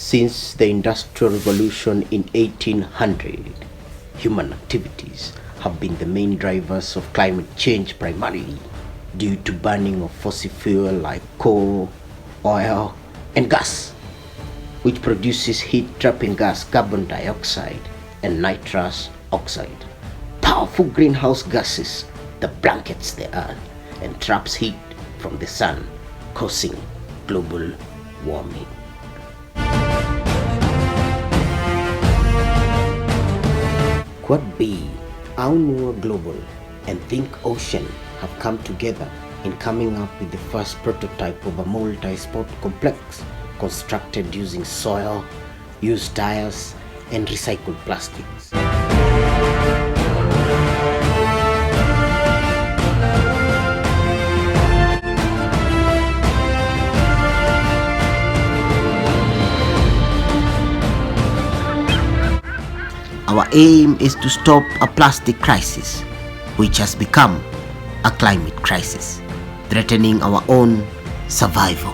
Since the Industrial Revolution in 1800, human activities have been the main drivers of climate change, primarily due to burning of fossil fuel like coal, oil, and gas, which produces heat-trapping gas carbon dioxide and nitrous oxide, powerful greenhouse gases that blankets the earth and traps heat from the sun, causing global warming. Quad B, UNWA Global, and Think Ocean have come together in coming up with the first prototype of a multi-sport complex constructed using soil, used tires, and recycled plastics. Our aim is to stop a plastic crisis, which has become a climate crisis, threatening our own survival.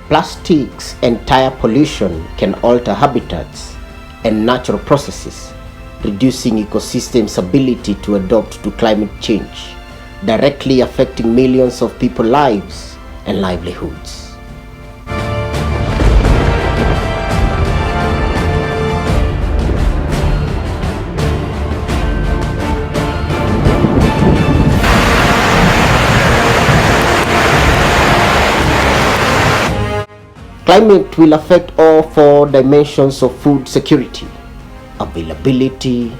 Plastics and tire pollution can alter habitats and natural processes, reducing ecosystems' ability to adapt to climate change, directly affecting millions of people's lives and livelihoods. Climate will affect all four dimensions of food security: availability,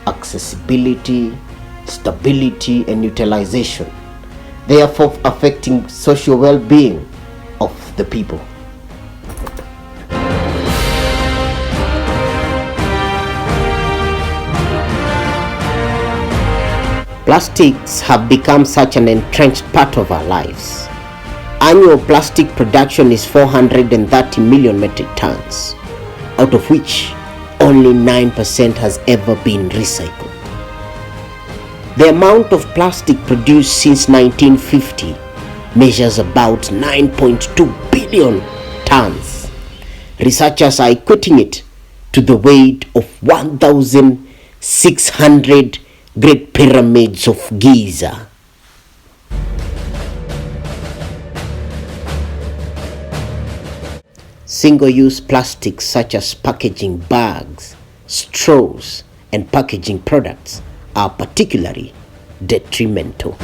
accessibility, stability, and utilization, therefore affecting social well-being of the people. Plastics have become such an entrenched part of our lives. Annual plastic production is 430 million metric tons, out of which only 9% has ever been recycled. The amount of plastic produced since 1950 measures about 9.2 billion tons. Researchers are equating it to the weight of 1,600 Great Pyramids of Giza. Single-use plastics such as packaging bags, straws, and packaging products are particularly detrimental.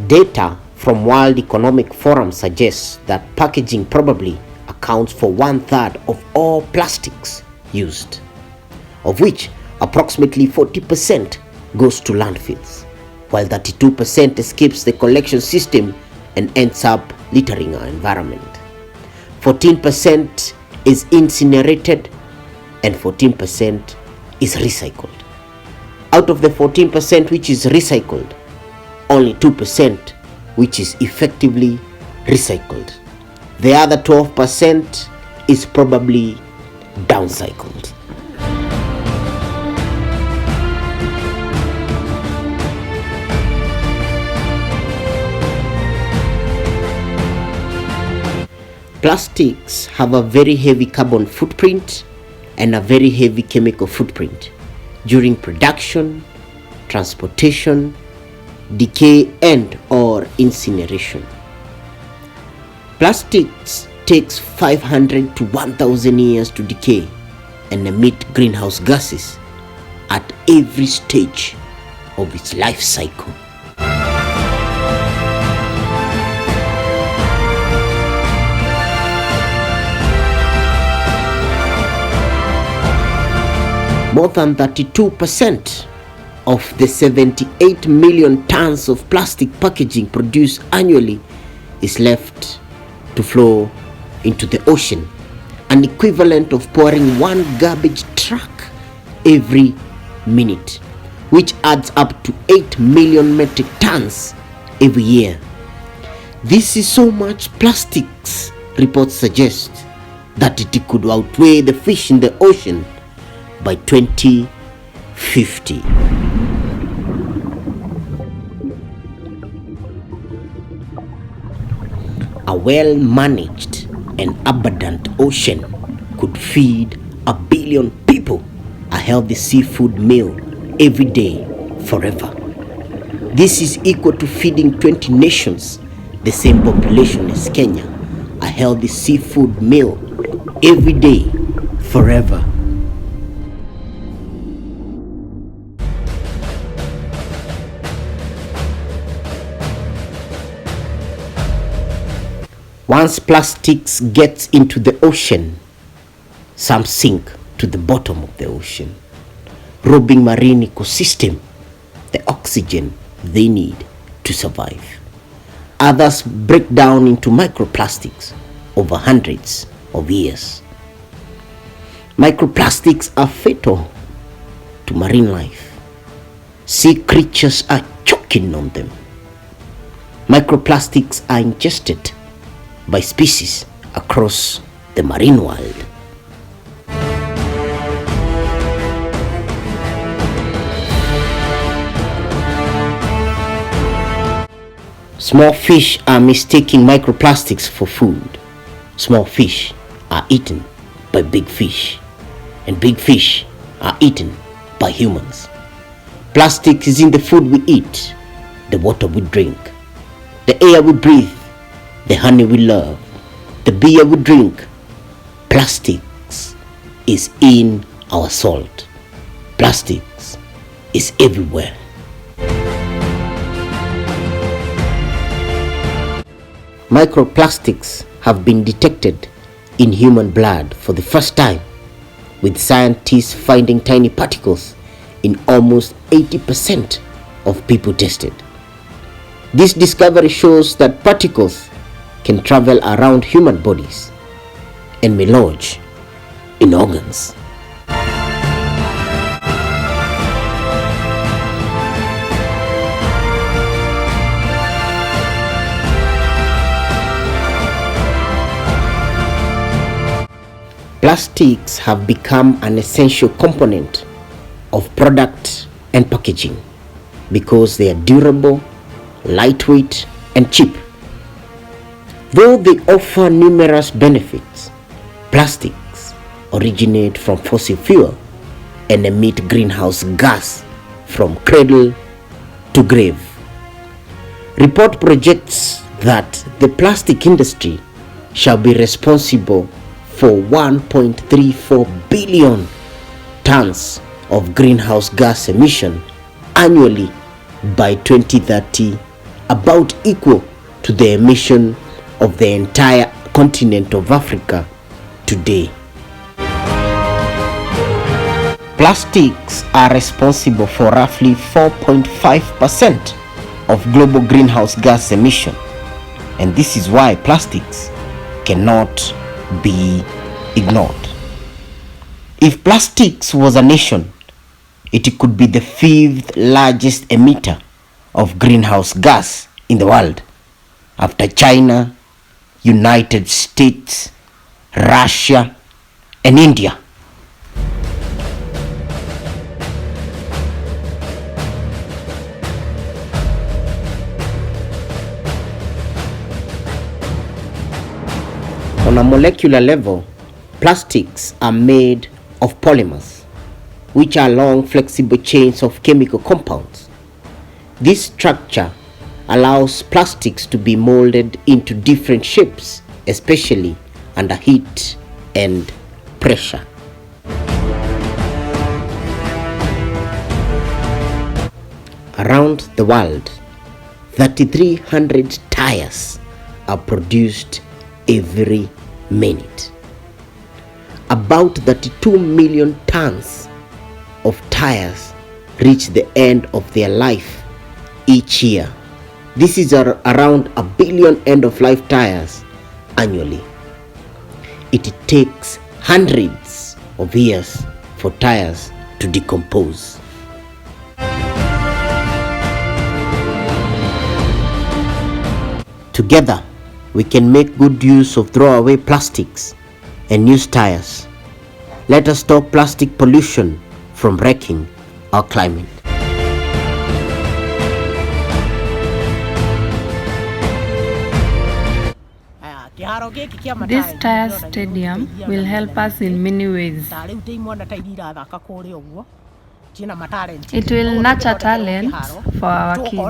Data from World Economic Forum suggests that packaging probably accounts for 1/3 of all plastics used, of which approximately 40% goes to landfills, while 32% escapes the collection system and ends up littering our environment. 14% is incinerated and 14% is recycled. Out of the 14% which is recycled, only 2% which is effectively recycled. The other 12% is probably downcycled. Plastics have a very heavy carbon footprint and a very heavy chemical footprint during production, transportation, decay, and/or incineration. Plastics takes 500 to 1,000 years to decay and emit greenhouse gases at every stage of its life cycle. More than 32% of the 78 million tons of plastic packaging produced annually is left to flow into the ocean, an equivalent of pouring one garbage truck every minute, which adds up to 8 million metric tons every year. This is so much plastics, reports suggest, that it could outweigh the fish in the ocean by 2050. A well-managed and abundant ocean could feed 1 billion people a healthy seafood meal every day forever. This is equal to feeding 20 nations the same population as Kenya a healthy seafood meal every day forever. Once plastics gets into the ocean, some sink to the bottom of the ocean, robbing marine ecosystem the oxygen they need to survive. Others break down into microplastics over hundreds of years. Microplastics are fatal to marine life. Sea creatures are choking on them. Microplastics are ingested by species across the marine world. Small fish are mistaking microplastics for food. Small fish are eaten by big fish, and big fish are eaten by humans. Plastic is in the food we eat, the water we drink, the air we breathe, the honey we love, the beer we drink. Plastics is in our salt. Plastics is everywhere. Microplastics have been detected in human blood for the first time, with scientists finding tiny particles in almost 80% of people tested. This discovery shows that particles can travel around human bodies and may lodge in organs. Plastics have become an essential component of product and packaging because they are durable, lightweight, and cheap. Though they offer numerous benefits, plastics originate from fossil fuel and emit greenhouse gas from cradle to grave. Report projects that the plastic industry shall be responsible for 1.34 billion tons of greenhouse gas emission annually by 2030, about equal to the emission of the entire continent of Africa today. Plastics are responsible for roughly 4.5% of global greenhouse gas emission, and this is why plastics cannot be ignored. If plastics was a nation, it could be the 5th largest emitter of greenhouse gas in the world, after China, United States, Russia, and India. On a molecular level, plastics are made of polymers, which are long flexible chains of chemical compounds. This structure allows plastics to be molded into different shapes, especially under heat and pressure. Around the world, 3,300 tires are produced every minute. About 32 million tons of tires reach the end of their life each year This is around 1 billion end-of-life tires annually. It takes hundreds of years for tires to decompose. Together, we can make good use of throwaway plastics and use tires. Let us stop plastic pollution from wrecking our climate. This tire stadium will help us in many ways. It will nurture talent for our kids.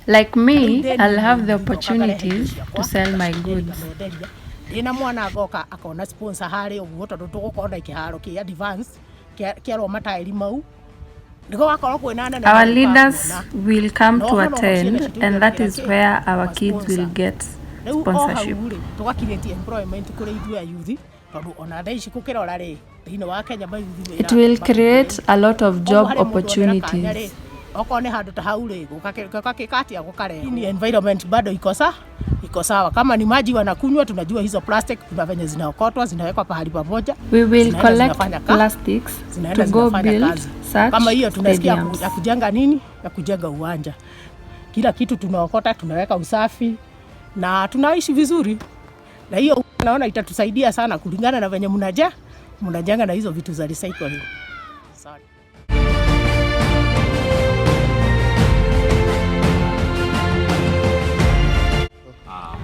Like me, I'll have the opportunities to sell my goods. Our leaders will come to attend, and that is where our kids will get sponsorship. It will create a lot of job opportunities. Environment bado iko sawa. Kama ni maji wanakunywa, tunajua hizo plastic kuna venye zinaokotwa, zinawekwa pahali pamoja. We will collect plastics to go build such kama hiyo tunasikia stadiums. kujenga nini? Ya kujenga uwanja. Kila kitu tunaokota, tunaweka usafi na tunaishi vizuri. Na hiyo naona itatusaidia sana kulingana na venye mnajenga na hizo vitu za recycling. Sorry.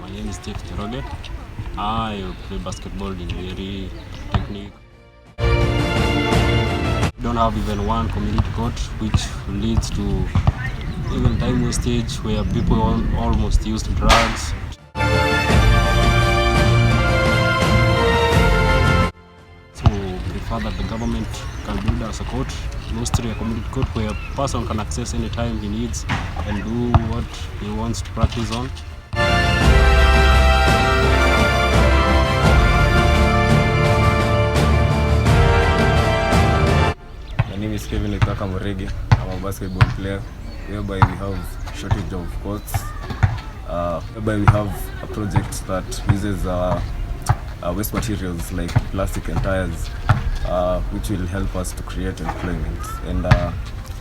My name is Steve Cheroge. I play basketball in Nyeri Technique. We don't have even one community court, which leads to even time wastage where people almost use drugs. So we prefer that the government can build us a court, mostly a community court where a person can access any time he needs and do what he wants to practice on. My name is Kevin Itaka Moregi. I'm a basketball player, whereby we have shortage of courts, whereby we have a project that uses waste materials like plastic and tires, which will help us to create employment and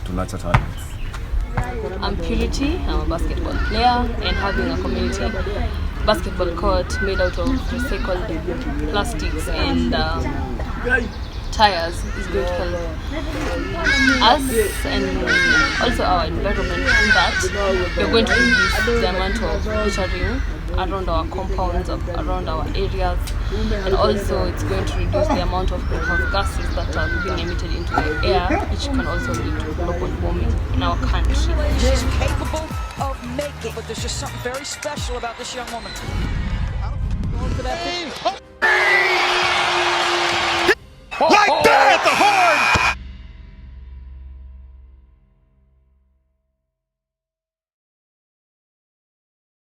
to nurture talents. I'm Purity, I'm a basketball player, and having a community basketball court made out of recycled plastics and tires is going to help us and also our environment in that we're going to reduce the amount of littering around our compounds, around our areas, and also it's going to reduce the amount of greenhouse gases that are being emitted into the air, which can also lead to global warming in our country. She's capable of making, but there's just something very special about this young woman. Going for that like that, the horn!